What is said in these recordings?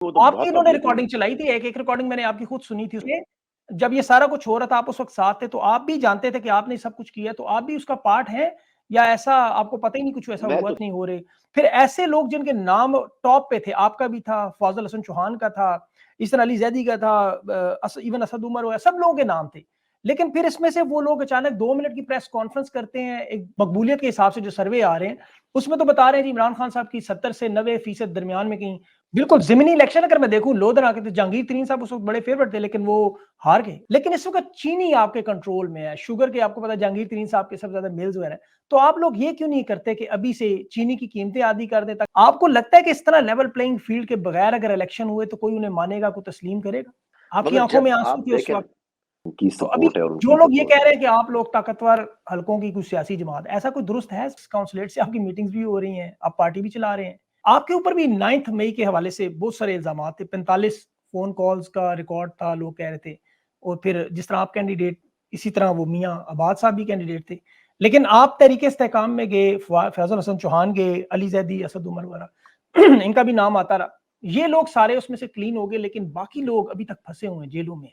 वो तो आपकी बहुत इन्होंने पब्लिक रिकॉर्डिंग चलाई थी, एक रिकॉर्डिंग मैंने आपकी खुद सुनी थी उसमें। जब ये सारा कुछ हो रहा था, आप उस वक्त साथ थे, तो आप भी जानते थे कि आपने सब कुछ किया, तो आप भी उसका पार्ट हैं, या ऐसा आपको पता ही नहीं कुछ ऐसा मैं हुआ तो नहीं हो रहे? फिर ऐसे लोग जिनके नाम टॉप पे थे, आपका भी था, फौजल हसन चौहान का था, इसन अली जैदी का था, इवन असद उमर हुआ, सब लोगों के नाम थे। लेकिन फिर इसमें से वो लोग अचानक 2 मिनट की प्रेस कॉन्फ्रेंस करते हैं, एक मकबूलियत के हिसाब से जो सर्वे आ रहे हैं, उसमें तो बता रहे हैं जी इमरान खान साहब की 70 से 90% दरमियान में कहीं। बिल्कुल ज़िमनी इलेक्शन अगर मैं देखूं, लोधर आके थे, जहांगीर तरीन साहब उस वक्त बड़े फेवरेट थे, लेकिन वो हार गए। लेकिन इस वक्त चीनी आपके कंट्रोल में है, शुगर के आपको पता है जहांगीर तरीन साहब के सबसे ज्यादा मिल्स वगैरह, तो आप लोग ये क्यों नहीं करते कि अभी से चीनी की कीमतें आधी कर दें? आपको लगता है कि इस तरह लेवल प्लेइंग फील्ड के बगैर अगर इलेक्शन हुए तो कोई उन्हें मानेगा, कोई तस्लीम करेगा? आपकी मगर आंखों जब में आंसू आप थे उस देखें वक्त। उनकी तो अभी सपोर्ट है और जो उनकी लोग ये सपोर्ट कह है। रहे हैं कि आप लोग ताकतवर हलकों की कुछ सियासी जमात, ऐसा कोई दुरुस्त है? काउंसलेट से आपकी मीटिंग्स भी हो रही हैं, आप पार्टी भी चला रहे हैं, आपके ऊपर भी 9 मई के हवाले से बहुत सारे इल्जाम थे, 45 फोन कॉल्स का रिकॉर्ड था, लोग कह रहे थे। और फिर जिस तरह आप कैंडिडेट, इसी तरह वो मियाँ आबाद साहब भी कैंडिडेट थे, लेकिन आप तहरीके इस्तेहकाम में गए, फैजल हसन चौहान गए, अली जैदी, असद उमर वगैरह इनका भी नाम आता रहा। ये लोग सारे उसमें से क्लीन हो गए, लेकिन बाकी लोग अभी तक फंसे हुए हैं जेलों में,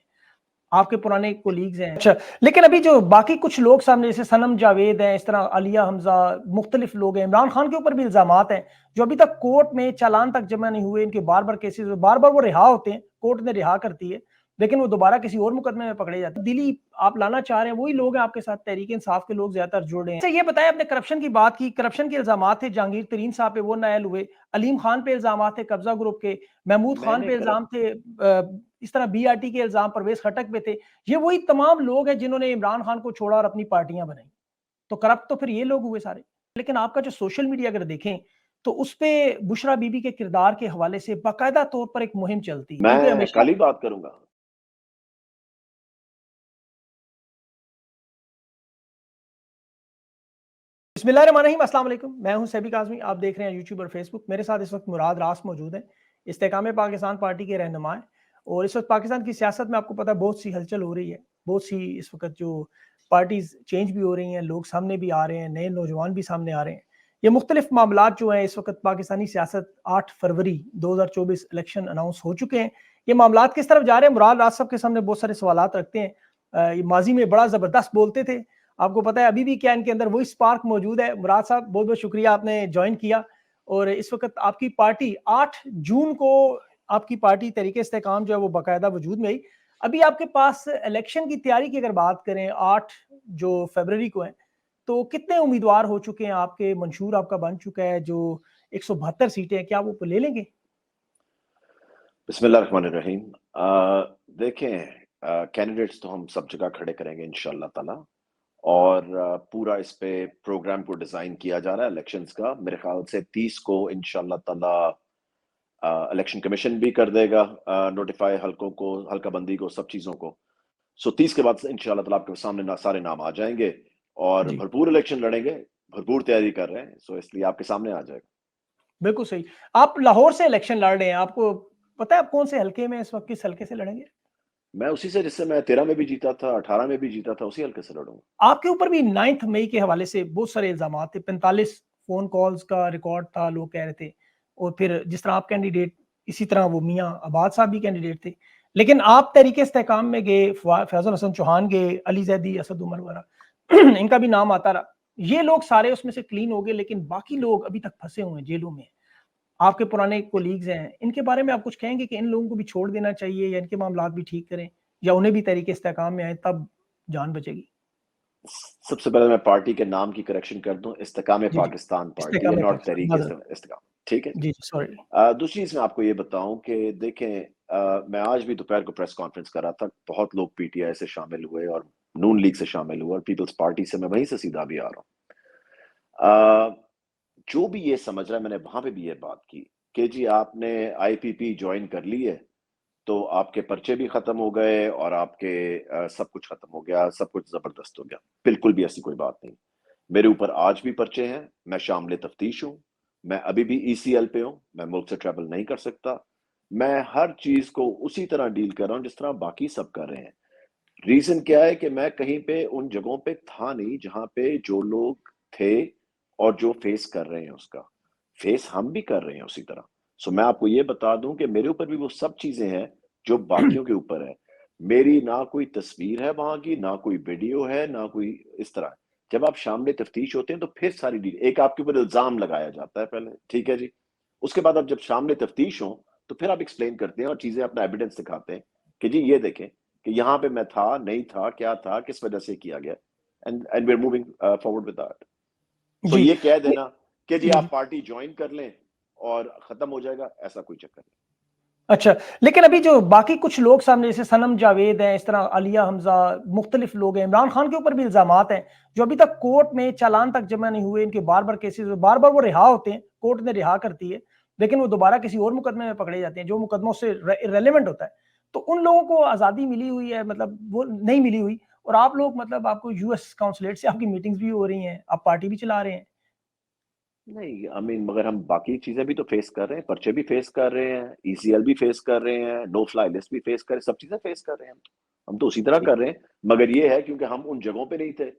आपके पुराने कोलीग्स हैं। अच्छा, लेकिन अभी जो बाकी कुछ लोग सामने, जैसे सनम जावेद हैं, इस तरह आलिया हमजा, मुख्तलिफ लोग हैं, इमरान खान के ऊपर भी इल्जामात हैं, जो अभी तक कोर्ट में चालान तक जमा नहीं हुए, इनके बार बार केसेस, बार बार वो रिहा होते हैं, कोर्ट ने रिहा करती है, लेकिन वो दोबारा किसी और मुकदमे में पकड़े जाते हैं। दिल्ली आप लाना चाह रहे हैं, वही लोग हैं आपके साथ, तहरीक इंसाफ के लोग ज्यादातर जुड़ रहे हैं। अच्छा, ये बताएं, आपने करप्शन की बात की, करप्शन के इल्जामात थे जहांगीर तरीन साहब पे, वो नायल हुए, अलीम खान पे इल्जाम थे कब्जा ग्रुप के, महमूद खान मैंने पे कर इल्जाम थे, इस तरह बीआरटी के इल्जाम परवेज खटक पे थे। ये वही तमाम लोग हैं जिन्होंने इमरान खान को छोड़ा और अपनी पार्टियां बनाई, तो करप्ट तो फिर ये लोग हुए सारे। लेकिन आपका जो सोशल मीडिया अगर देखें, तो उस पे बुशरा बीबी के किरदार के हवाले से बाकायदा तौर पर एक मुहिम चलती है, क्योंकि मैं हमेशा। कल ही बात करूंगा। बिस्मिल्लाहिर्रहमानिर्रहीम, अस्सलाम वालेकुम, मैं हूं सैबी काज़मी, आप देख रहे हैं यूट्यूब और फेसबुक। मेरे साथ इस वक्त मुराद रास मौजूद हैं, इस्तेकाम पाकिस्तान पार्टी के रहनुमा हैं। और इस वक्त पाकिस्तान की सियासत में आपको पता है बहुत सी हलचल हो रही है, बहुत सी इस वक्त जो पार्टीज चेंज भी हो रही हैं, लोग सामने भी आ रहे हैं, नए नौजवान भी सामने आ रहे हैं। ये मुख्तलिफ मामला जो हैं इस वक्त पाकिस्तानी सियासत, 8 फरवरी 2024 इलेक्शन अनाउंस हो चुके हैं, ये मामला किस तरफ जा रहे हैं? मुराद रास साहब के सामने बहुत सारे सवाल रखते हैं। ये माजी में बड़ा ज़बरदस्त बोलते थे, आपको पता है अभी भी क्या इनके अंदर वही स्पार्क मौजूद है। मुराद साहब, बहुत बहुत शुक्रिया, आपने ज्वाइन किया। और इस वक्त आपकी पार्टी 8 जून को, आपकी पार्टी तरीके इस्तेकाम जो है वो बाकायदा वजूद में आई। अभी आपके पास इलेक्शन की तैयारी की अगर बात करें, 8 जो फरवरी को है, तो कितने उम्मीदवार हो चुके हैं आपके? मंशूर आपका बन चुका है, जो 172 सीटें हैं, क्या वो ले लेंगे? बिस्मिल्लाहिर्रहमानिर्रहीम। देखें, कैंडिडेट्स तो हम सब जगह खड़े करेंगे इंशाल्लाह ताला। और पूरा इस पे प्रोग्राम को डिजाइन किया जा रहा है इलेक्शंस का। मेरे ख्याल से 30 को इंशाल्लाह ताला इलेक्शन कमीशन भी कर देगा नोटिफाई हलकों को, हल्का बंदी को, सब चीजों को। सो 30 के बाद इंशाल्लाह ताला आपके सामने सारे नाम आ जाएंगे और जी, भरपूर इलेक्शन लड़ेंगे। भरपूर तैयारी कर रहे हैं, सो इसलिए आपके सामने आ जाएगा। बिल्कुल सही। आप लाहौर से इलेक्शन लड़ रहे हैं, आपको पता है आप कौन से हल्के में इस वक्त, किस हल्के से लड़ेंगे? मैं उसी से, जिससे मैं 13 में भी जीता था, 18 में भी जीता था, उसी हल्के से लड़ूंगा। आपके ऊपर भी 9 मई के हवाले से बहुत सारे इल्जाम थे, 45 फोन कॉल्स का रिकॉर्ड था, लोग कह रहे थे। और फिर जिस तरह आप कैंडिडेट, इसी तरह वो मियाँ आबाद साहब भी कैंडिडेट थे, लेकिन आप तहरीके इस्तेहकाम में गए, फैजल हसन चौहान गए, अली जैदी, असद उमर वगैरह इनका भी नाम आता रहा। ये लोग सारे उसमें से क्लीन हो गए, लेकिन बाकी लोग अभी तक फंसे हुए हैं जेलों में, आपके पुराने कोलीग्स हैं, इनके बारे में आप कुछ कहेंगे कि इन लोगों को भी छोड़ देना चाहिए, या इनके मामला भी ठीक करें, या उन्हें भी तहरीके इस्तेहकाम में आए, तब जान बचेगी? सबसे पहले मैं पार्टी के नाम की करेक्शन कर दूं, इस्तेकाम जी, जी। पाकिस्तान पार्टी है, इस्तेकाम नॉट पाकिस्तान, तहरीक माज़रत। इस्तेकाम। ठीक है जी। जी, जी, सॉरी। दूसरी चीज मैं आपको ये बताऊं कि देखें, मैं आज भी दोपहर को प्रेस कॉन्फ्रेंस कर रहा था, बहुत लोग पीटीआई से शामिल हुए और नून लीग से शामिल हुए और पीपल्स पार्टी से, मैं वहीं से सीधा भी आ रहा हूं। जो भी ये समझ रहा है, मैंने वहां पे भी ये बात की कि जी आपने आईपीपी ज्वाइन कर ली है तो आपके पर्चे भी खत्म हो गए और आपके सब कुछ खत्म हो गया, सब कुछ जबरदस्त हो गया। बिल्कुल भी ऐसी कोई बात नहीं। मेरे ऊपर आज भी पर्चे हैं, मैं शामिल तफ्तीश हूं, मैं अभी भी ईसीएल पे हूं, मैं मुल्क से ट्रैवल नहीं कर सकता। मैं हर चीज को उसी तरह डील कर रहा हूं जिस तरह बाकी सब कर रहे हैं। रीजन क्या है कि मैं कहीं पे उन जगहों पे था नहीं जहां पे जो लोग थे और जो फेस कर रहे हैं उसका फेस हम भी कर रहे हैं उसी तरह। सो मैं आपको ये बता दूं कि मेरे ऊपर भी वो सब चीजें हैं जो बाकियों के ऊपर है। मेरी ना कोई तस्वीर है वहां की, ना कोई वीडियो है, ना कोई इस तरह। जब आप शामिल तफ्तीश होते हैं तो फिर सारी एक आपके ऊपर इल्जाम लगाया जाता है पहले, ठीक है जी। उसके बाद आप जब शामिल तफ्तीश हो तो फिर आप एक्सप्लेन करते हैं और चीजें अपना एविडेंस दिखाते हैं कि जी ये देखें कि यहाँ पे मैं था, नहीं था, क्या था, किस वजह से किया गया। And we are moving forward with that. So जी ये कह ये- देना कि जी जी आप जी पार्टी ज्वाइन कर लें और खत्म हो जाएगा, ऐसा कोई चक्कर नहीं। अच्छा, लेकिन अभी जो बाकी कुछ लोग सामने जैसे सनम जावेद हैं, इस तरह आलिया हमजा, मुख्तलिफ लोग हैं, इमरान खान के ऊपर भी इल्जामात हैं जो अभी तक कोर्ट में चालान तक जमा नहीं हुए, इनके बार बार केसेस, बार बार वो रिहा होते हैं, कोर्ट ने रिहा करती है, लेकिन वो दोबारा किसी और मुकदमे में पकड़े जाते हैं जो मुकदमों से रेलेवेंट होता है। तो उन लोगों को आज़ादी मिली हुई है, मतलब वो नहीं मिली हुई, और आप लोग मतलब आपको यूएस काउंसलेट से आपकी मीटिंग्स भी हो रही हैं, आप पार्टी भी चला रहे हैं। नहीं, आई मीन मगर हम बाकी चीजें भी तो फेस कर रहे हैं, पर्चे भी फेस कर रहे हैं, ईसीएल भी फेस कर रहे हैं, नो फ्लाई लिस्ट भी फेस कर रहे हैं, सब चीजें फेस कर रहे हैं हम तो उसी तरह ठीक। कर रहे हैं। मगर ये है क्योंकि हम उन जगहों पे नहीं थे।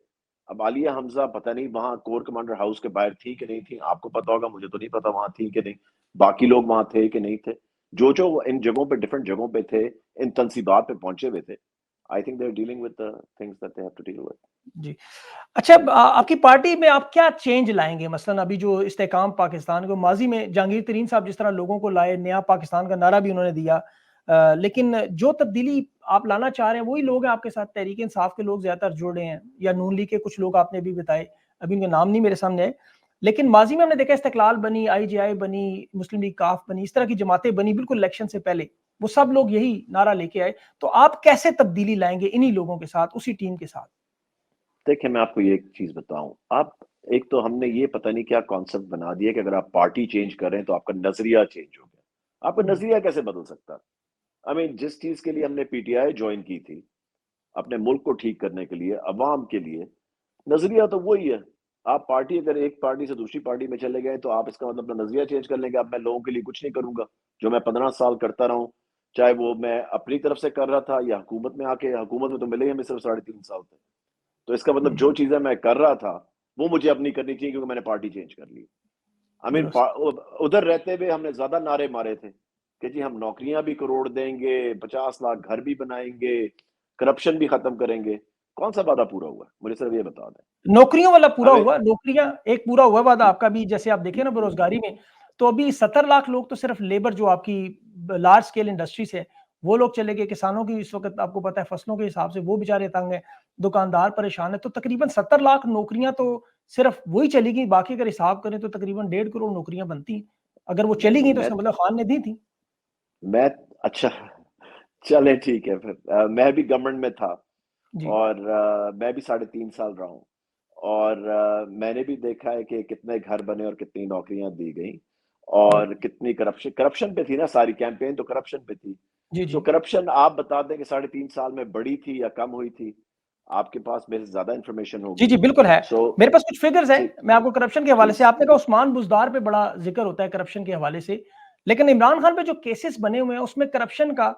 अब आलिया हमजा पता नहीं वहां कोर कमांडर हाउस के बाहर थी कि नहीं थी, आपको पता होगा, मुझे तो नहीं पता वहां थी कि नहीं। बाकी लोग वहां थे कि नहीं थे, जो जो इन जगहों पे, डिफरेंट जगहों पे थे, इन तनसीबात पे पहुंचे हुए थे। I think they are dealing with the things that they have to deal with. जी। अच्छा, आपकी पार्टी में आप क्या चेंज लाएंगे? मसलन अभी जो इस्तेकाम पाकिस्तान को, माजी में जहांगीर तरीन साहब जिस तरह लोगों को लाए, नया पाकिस्तान का नारा भी उन्होंने दिया, लेकिन जो तब्दीली आप लाना चाह रहे हैं वही लोग हैं आपके साथ, तहरीक इंसाफ के लोग ज्यादातर जुड़े हैं, या नून लीग के कुछ लोग आपने भी बताए, अभी उनके नाम नहीं मेरे सामने आए, लेकिन माजी में हमने देखा इस्तेकलाल बनी, आईजीआई बनी, मुस्लिम लीग काफ बनी, इस तरह की जमातें बनी बिल्कुल इलेक्शन से पहले, वो सब लोग यही नारा लेके आए। तो आप कैसे तब्दीली लाएंगे इन्हीं लोगों के साथ, उसी टीम के साथ? देखिए मैं आपको ये एक चीज बताऊं। आप, एक तो हमने ये पता नहीं क्या कॉन्सेप्ट बना दिया कि अगर आप पार्टी चेंज कर रहे हैं तो आपका नजरिया चेंज हो गया। आपका नजरिया कैसे बदल सकता है? आई मीन जिस चीज के लिए हमने पीटीआई ज्वाइन की थी, अपने मुल्क को ठीक करने के लिए, अवाम के लिए, नजरिया तो वही है। आप पार्टी, अगर एक पार्टी से दूसरी पार्टी में चले गए तो आप इसका मतलब अपना नजरिया चेंज कर लेंगे। अब मैं लोगों के लिए कुछ नहीं करूंगा जो मैं 15 साल करता रहा हूं, चाहे वो मैं अपनी तरफ से कर रहा था या हुकूमत में आके। हुकूमत में तो मिले ही हमें सिर्फ 3.5 साल थे। तो इसका मतलब जो चीजें मैं कर रहा था वो मुझे अब नहीं करनी चाहिए क्योंकि मैंने पार्टी चेंज कर ली। आई मीन दुरुस्त। उधर रहते हुए हमने ज्यादा नारे मारे थे कि जी हम नौकरियां भी करोड़ देंगे, 50 लाख घर भी बनाएंगे, करप्शन भी खत्म करेंगे। कौन सा वादा पूरा हुआ? मुझे सिर्फ ये बता दें। नौकरियों वाला पूरा हमें हुआ, नौकरियां एक पूरा हुआ वादा आपका भी, जैसे आप देखें ना बेरोजगारी में, तो अभी 70 लाख लोग तो सिर्फ लेबर जो आपकी लार्ज स्केल इंडस्ट्रीज है वो लोग चले गए, किसानों की इस वक्त आपको पता है फसलों के हिसाब से वो बेचारे तंग है, दुकानदार परेशान है, तो तकरीबन 70 लाख नौकरियां तो सिर्फ वही चली गई। बाकी अगर हिसाब करें तो तकरीबन 1.5 करोड़ नौकरियां बनती, अगर वो नहीं चली नहीं गई तो इसका मतलब खान ने दी थी। मैं अच्छा, चले ठीक है फिर। मैं भी गवर्नमेंट में था जी और मैं भी 3.5 साल रहा हूँ। और मैंने भी देखा है कि कितने घर बने और कितनी नौकरियां दी गई जी और कितनी करप्शन करप्शन पे थी ना। सारी कैंपेन तो करप्शन पे थी। जी सो जी करप्शन आप बता दें कि 3.5 साल में बढ़ी थी या कम हुई थी? आपके पास मेरे से ज्यादा इंफॉर्मेशन जी होगी। जी बिल्कुल है। सो मेरे पास कुछ फिगर्स हैं, ठीक, मैं आपको करप्शन के हवाले से, प्लीज। आपने कहा उस्मान बुजदार पे बड़ा जिक्र होता है करप्शन के हवाले से, लेकिन इमरान खान पे जो केसेस बने हुए हैं उसमें करप्शन का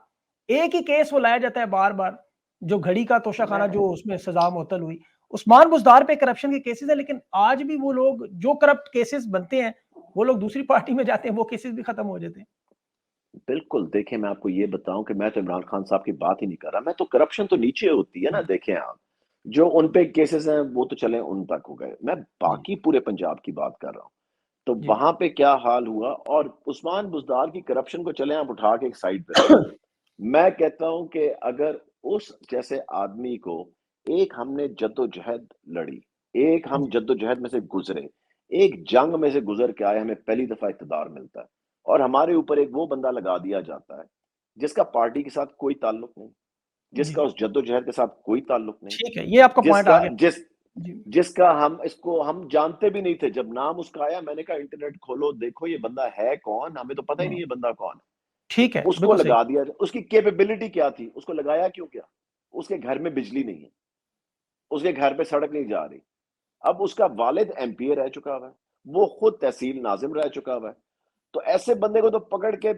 एक ही केस वो लाया जाता है बार बार, जो घड़ी का तोशाखाना मैं जो उसमें सजा मुअत्तल हुई, उस्मान बुजदार पे करप्शन के केसेस है, लेकिन आज भी वो लोग जो करप्ट केसेस बनते हैं वो लोग दूसरी पार्टी में जाते हैं, वो केसेस भी खत्म हो जाते हैं। बिल्कुल, देखिए मैं आपको ये बताऊं कि मैं तो इमरान खान साहब की बात ही नहीं कर रहा। मैं तो, करप्शन तो नीचे होती है ना। देखें आप, जो उन पे केसेस हैं वो तो चले उन तक हो गए, मैं जी बाकी पूरे पंजाब की बात कर रहा हूँ। तो जी वहां पे क्या हाल हुआ? और उस्मान बुजदार की करप्शन को चले आप उठा के एक साइड पे रखें। मैं कहता हूं कि अगर उस जैसे आदमी को, एक हमने जद्दोजहद लड़ी, एक हम जी जद्दोजहद में से गुजरे, एक जंग में से गुजर के आए, हमें पहली दफा इक़्तिदार मिलता है और हमारे ऊपर एक वो बंदा लगा दिया जाता है जिसका पार्टी के साथ कोई ताल्लुक नहीं, जी जिसका उस जद्दोजहद के साथ कोई ताल्लुक नहीं, ठीक है, ये आपका पॉइंट आ जिसका गया। जिस जी जिसका हम, इसको हम जानते भी नहीं थे। जब नाम उसका आया मैंने कहा इंटरनेट खोलो देखो ये बंदा है कौन, हमें तो पता ही नहीं हाँ, ये बंदा कौन है। ठीक है, उसको बिल्कुल सही। लगा दिया। उसकी कैपेबिलिटी क्या थी? उसको लगाया क्यों क्या? उसके घर में बिजली नहीं है, उसके घर पे सड़क नहीं जा रही। अब उसका वालिद एमपीए रह चुका हुआ है, वो खुद तहसील नाजिम रह चुका हुआ है। तो ऐसे बंदे को तो पकड़ के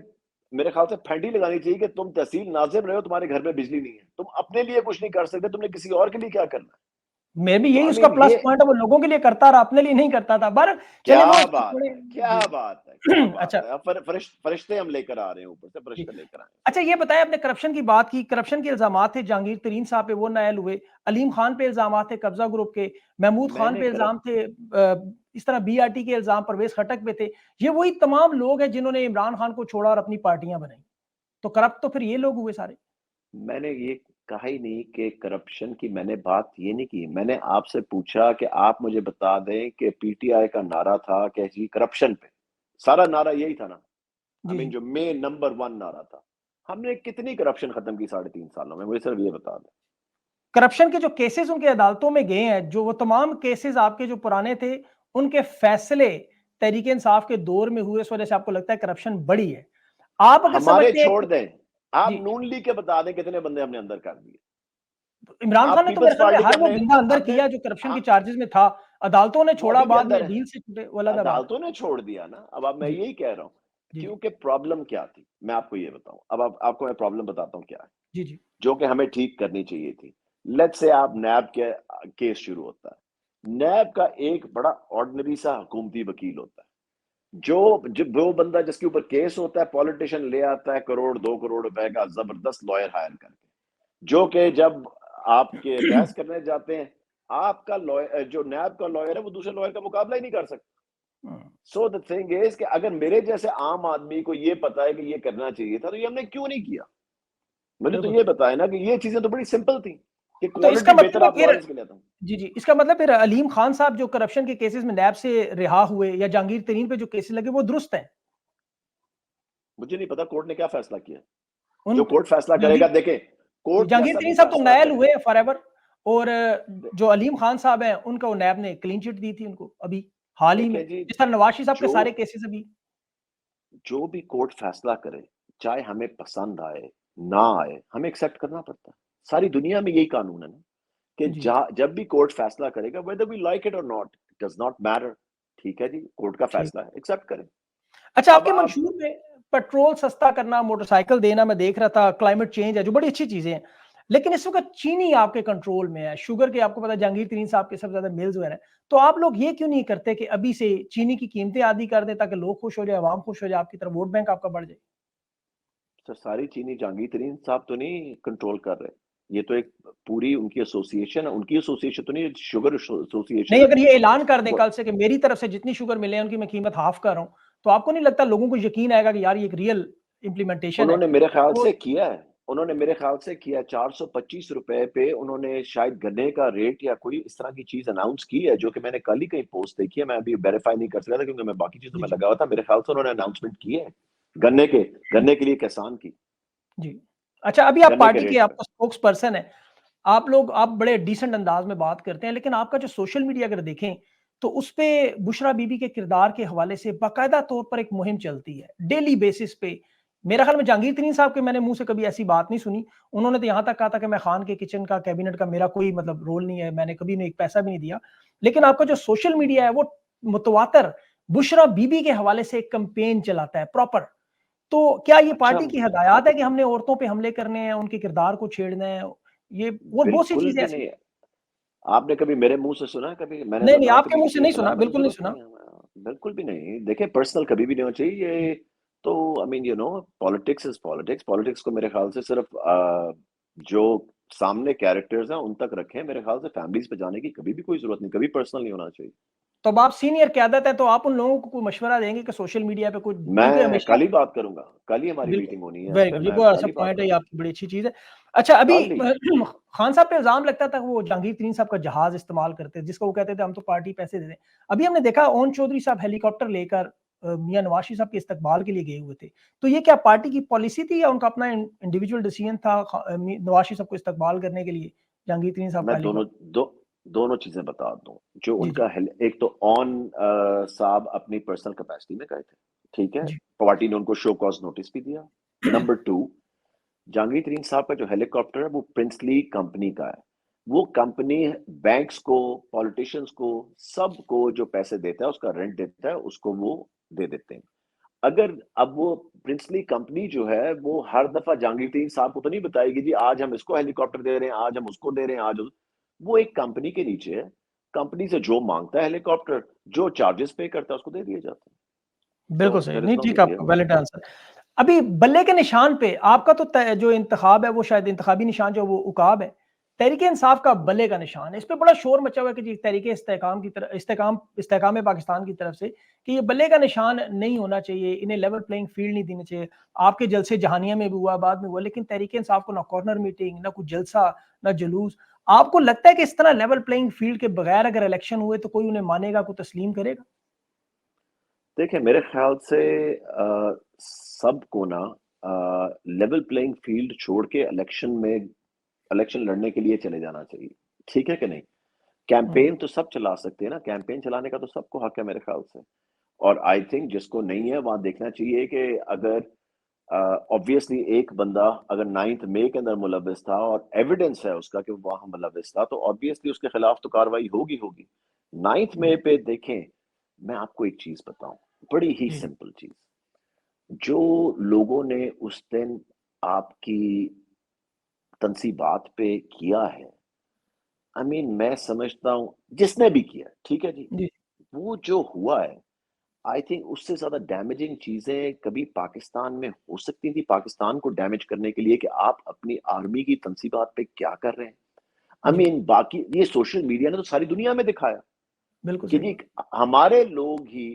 मेरे ख्याल से फैंटी लगानी चाहिए कि तुम तहसील नाजिम रहे हो, तुम्हारे घर में बिजली नहीं है, तुम अपने लिए कुछ नहीं कर सकते, तुमने किसी और के लिए क्या करना है? मैं भी तो यही आई उसका मीन प्लस ये पॉइंट है, वो लोगों के लिए करता रहा, अपने लिए नहीं करता था। पर चलिए वो क्या इसको बात छोड़े। है, क्या जी। बात है, क्या बात अच्छा। है। अब फरिश्ते हम लेकर आ रहे हैं, ऊपर से जी। फरिश्ते लेकर आए हैं। अच्छा ये बताएं, आपने करप्शन की बात की, करप्शन के इल्जामात थे जहांगीर तरीन साहब पे, वो नायल हुए। अलीम खान पे इल्जामात थे कब्जा ग्रुप के। महमूद खान मैंने पे करप इल्जाम थे, इस तरह बीआरटी के इल्जाम परवेज खटक पे थे। ये वही तमाम लोग हैं जिन्होंने इमरान खान को छोड़ा और अपनी पार्टियां बनाई। तो करप्ट तो फिर ये लोग हुए सारे। मैंने ये कहा ही नहीं कि करप्शन की मैंने बात ये नहीं की। मैंने आपसे पूछा कि आप मुझे बता दें कि पीटीआई का नारा था कि जी करप्शन पे, सारा नारा यही था ना। आई जी मीन जी। जो मेन नंबर वन नारा था। हमने कितनी करप्शन खत्म की 3.5 सालों में, मुझे सिर्फ ये बता दें। करप्शन के जो केसेस उनके अदालतों में गए हैं, जो वो तमाम केसेस आपके जो पुराने थे, उनके फैसले तहरीके इंसाफ के दौर में हुए, इस वजह से आपको लगता है करप्शन बढ़ी है। आप अगर हमारे समझते हैं छोड़ दें, आप जी, नून लीग के बता दें कितने बंदे हमने अंदर कर दिए। इमरान आप खान ने तो पीपल्स मेरे ख्याल में पार्टी के हर वो हमने बंदा अंदर हमने किया जो करप्शन के हाँ, चार्जेस में था। अदालतों ने वो छोड़ा, अभी भी बाद में अंदर है। डील से छूटे, वो अलग बात अदालतों ने छोड़ दिया ना। अब मैं है। जी यही कह रहा हूँ, जी जी क्योंकि प्रॉब्लम क्या थी मैं आपको ये बताऊं। अब आपको मैं प्रॉब्लम बताता हूँ क्या है, जी जी जो कि हमें ठीक करनी चाहिए थी। लेट्स से आप नैब के केस शुरू होता है। नैब का एक बड़ा ऑर्डिनरी सा हुकूमती वकील होता है, जो बंदा जिसके ऊपर केस होता है, पॉलिटिशियन ले आता है 1 करोड़ 2 करोड़ रुपए का जबरदस्त लॉयर हायर करके, जो कि जब आपके बहस करने जाते हैं, आपका लॉयर, जो नैब का लॉयर है, वो दूसरे लॉयर का मुकाबला ही नहीं कर सकता। हम्म, सो द थिंग इज कि अगर मेरे जैसे आम आदमी को ये पता है कि ये करना चाहिए था, तो ये हमने क्यों नहीं किया। मुझे तो बिल्कुल ये सही। बताया ना कि ये चीजें तो बड़ी सिंपल थी कि तो इसका क्वालिटी बेहतर मतलब है आप फिर, लॉयर्स के लिए था। जी जी, इसका मतलब फिर अलीम खान साहब जो करप्शन के केसेस में नैब से रिहा हुए, या जहांगीर तरीन पे जो केसेस लगे, वो दुरुस्त है। मुझे नहीं पता कोर्ट ने क्या फैसला किया। उन जो कोर्ट फैसला करेगा, जहांगीर देखें, कोर्ट जहांगीर जैसा भी तरीन साहब तो फैसला नायल करे। हुए फॉरएवर। और जो अलीम खान साहब हैं, उनका वो नैब ने क्लीन चिट दी थी उनको अभी हाल ही में, देखें जी, जिस तरह नवाज साहब के जो सारे केसेस अभी। जो भी कोर्ट फैसला करे, चाहे हमें पसंद आए ना आए, हमें एक्सेप्ट करना पड़ता है। सारी दुनिया में यही कानून है ना, कि जी जब भी कोर्ट फैसला करेगा, वेदर वी लाइक इट और नॉट, डज नॉट मैटर। ठीक है जी, कोर्ट का ठीक। फैसला है, एक्सेप्ट करें। अच्छा, अब आपके आप मंशूर में पेट्रोल सस्ता करना, मोटरसाइकिल देना, मैं देख रहा था, क्लाइमेट चेंज है, जो बड़ी अच्छी चीजें हैं। लेकिन इस वक्त चीनी आपके कंट्रोल में है, शुगर के आपको पता है जहांगीर तरीन साहब के सबसे ज्यादा मिल्स वगैरह हैं। तो आप लोग ये क्यों नहीं करते कि अभी से चीनी की कीमतें आधी कर दें, ताकि लोग खुश हो जाए, आवाम खुश हो जाए, आपकी तरफ वोट बैंक आपका बढ़ जाए। सर, सारी चीनी जहांगीर तरीन साहब तो नहीं कंट्रोल कर रहे। ये तो एक पूरी उनकी एसोसिएशन है, उनकी एसोसिएशन तो नहीं, शुगर नहीं, एसोसिएशन है। अगर ये ऐलान कर दें वो कल से कि मेरी तरफ से जितनी शुगर मिले हैं उनकी मैं कीमत हाफ कर रहा हूं, तो आपको नहीं लगता लोगों को यकीन आएगा कि यार ये एक रियल इम्प्लीमेंटेशन है। उन्होंने मेरे ख्याल तो से किया है। उन्होंने मेरे ख्याल से किया, 425 रुपए पे उन्होंने शायद गन्ने का रेट या कोई इस तरह की चीज अनाउंस की है, जो कि मैंने कल ही कहीं पोस्ट देखी है। मैं अभी वेरीफाई नहीं कर सका था क्योंकि मैं बाकी चीजों जी में जी लगा हुआ था। मेरे ख्याल से उन्होंने अनाउंसमेंट की है गन्ने के लिए किसान की, जी। अच्छा, अभी आप गन्ने के पार्टी के रेट पे। आपका स्पोक्स पर्सन है। आप बड़े डिसेंट अंदाज में बात करते हैं, लेकिन आपका जो सोशल मीडिया अगर देखें, तो उसपे बुशरा बीबी के किरदार के हवाले से बाकायदा तौर पर एक मुहिम चलती है, डेली बेसिस पे। मेरा ख्याल में जहांगीर तरीन साहब के मैंने मुँह से कभी ऐसी बात नहीं सुनी। उन्होंने तो यहाँ तक कहा था कि मैं खान के किचन का, कैबिनेट का मेरा कोई मतलब रोल नहीं है, मैंने कभी नहीं एक पैसा भी नहीं दिया। लेकिन आपका जो सोशल मीडिया है, वो मुतवातर बुशरा बीबी के हवाले से एक कैंपेन चलाता है प्रॉपर। तो क्या ये अच्छा, पार्टी की हदायत है कि हमने औरतों पे हमले करने हैं, उनके किरदार को छेड़ना है? ये और बहुत सी बिल्कुल चीज़ें भी ऐसी। नहीं है। आपने कभी मेरे मुंह से सुना है? कभी मैंने नहीं, तो नहीं, ना आपके कभी मुँह से किसी के नहीं सुना, खिलाफ, मुझे बिल्कुल नहीं जरूरत सुना। नहीं है, बिल्कुल भी नहीं। देखिए, पर्सनल कभी भी नहीं होना चाहिए ये। तो I mean politics is politics. Politics को मेरे ख्याल से सिर्फ जो सामने कैरेक्टर्स हैं उन तक रखें। मेरे ख्याल से फैमिलीज पे जाने की कभी भी कोई जरूरत नहीं, कभी पर्सनल नहीं होना चाहिए। तो अब आप सीनियर क़यादत हैं, तो आप उन लोगों को कोई मशवरा देंगे कि सोशल मीडिया पे कुछ, बल्कि मैं हमेशा। कल ही बात करूंगा, कल ही हमारी बिल्कुल, मीटिंग होनी है इस वेरी पे, गुड, ये मैं बहुत कल अच्छा ही बात पॉइंट है, ये करूंगा। आपकी बड़ी अच्छी चीज़ है। अच्छा, अभी कल ही। खान साहब पे इल्ज़ाम लगता था कि वो जहांगीर तरीन साहब का जहाज़ इस्तेमाल करते थे, जिसको वो कहते थे हम तो पार्टी पैसे दे दें। अभी हमने देखा ओन चौधरी साहब हेलीकॉप्टर लेकर मियां नवाज शरीफ साहब के इस्तकबाल के लिए गए हुए थे। तो ये क्या पार्टी की पॉलिसी थी, या उनका अपना इंडिविजुअल डिसीजन था नवाज शरीफ साहब को इस्तकबाल करने के लिए जहांगीर तरीन साहब का मैं दोनों हेलीकॉप्टर? दो दोनों चीजें बता दूं। जो जी जी उनका एक तो ऑन साहब अपनी पर्सनल कैपेसिटी में गए थे, ठीक है। जी पार्टी ने उनको शो कॉज नोटिस भी दिया। नंबर टू, जहांगीर तरीन साहब का जो हेलीकॉप्टर है वो प्रिंसली कंपनी का है। वो कंपनी बैंक्स को, पॉलिटिशियंस को, सबको जो पैसे देता है, उसका रेंट देता है, उसको वो दे देते हैं। अगर अब वो प्रिंसली कंपनी जो है वो हर दफा जहांगीर तरीन साहब को तो नहीं बताएगी जी आज हम इसको हेलीकॉप्टर दे रहे हैं, आज हम उसको दे रहे हैं, आज वो एक कंपनी के नीचे है, कंपनी से जो मांगता है हेलीकॉप्टर, जो चार्जेस पे करता है उसको दे दिए जाते हैं। बिल्कुल सो सही, देयर इज नहीं नो ठीक, बिग आपका डील। Valid answer. अभी बल्ले के निशान पे आपका तो जो इंतखाब है वो शायद इंतखाबी निशान जो वो उकाब है, तहरीक इंसाफ का बल्ले का निशान है। इस पे बड़ा शोर मचा हुआ है कि जी तहरीक इस्तेहकाम की तरफ, इस्तेहकाम पाकिस्तान की तरफ से कि ये बल्ले का निशान नहीं होना चाहिए, इन्हें लेवल प्लेइंग फील्ड नहीं देना चाहिए। आपके जलसे जहानिया में भी हुआ, बाद में हुआ, लेकिन तहरीक इंसाफ को ना कॉर्नर मीटिंग, ना कुछ जलसा, ना जुलूस। आपको लगता है कि इस तरह लेवल प्लेइंग फील्ड के बगैर अगर इलेक्शन हुए तो कोई उन्हें मानेगा, कोई तस्लीम करेगा? देखिए मेरे ख्याल से सबको ना लेवल प्लेइंग फील्ड छोड़ के इलेक्शन लड़ने के लिए चले जाना चाहिए, ठीक है कि नहीं? कैंपेन तो सब चला सकते हैं ना, कैंपेन चलाने का तो सबको हक है मेरे ख्याल से। और आई थिंक जिसको नहीं है वहां देखना चाहिए कि अगर ऑब्वियसली एक बंदा अगर 9th मई के अंदर मुलविस था और एविडेंस है उसका कि वो वहां मुलविस था, तो ऑब्वियसली उसके खिलाफ तो कार्रवाई होगी होगी। 9th मई पे देखें, मैं आपको एक चीज बताऊं, बड़ी ही जी जी सिंपल चीज। जो लोगों ने उस दिन आपकी तनसीबात पे किया है, आई मीन मैं समझता हूं जिसने भी किया, ठीक है जी, जी वो जो हुआ है, आई थिंक उससे ज्यादा डैमेजिंग चीजें कभी पाकिस्तान में हो सकती थी पाकिस्तान को डैमेज करने के लिए कि आप अपनी आर्मी की तनसीबात पे क्या कर रहे हैं। आई जी मीन बाकी ये सोशल मीडिया ने तो सारी दुनिया में दिखाया बिल्कुल कि सही जी बात। हमारे लोग ही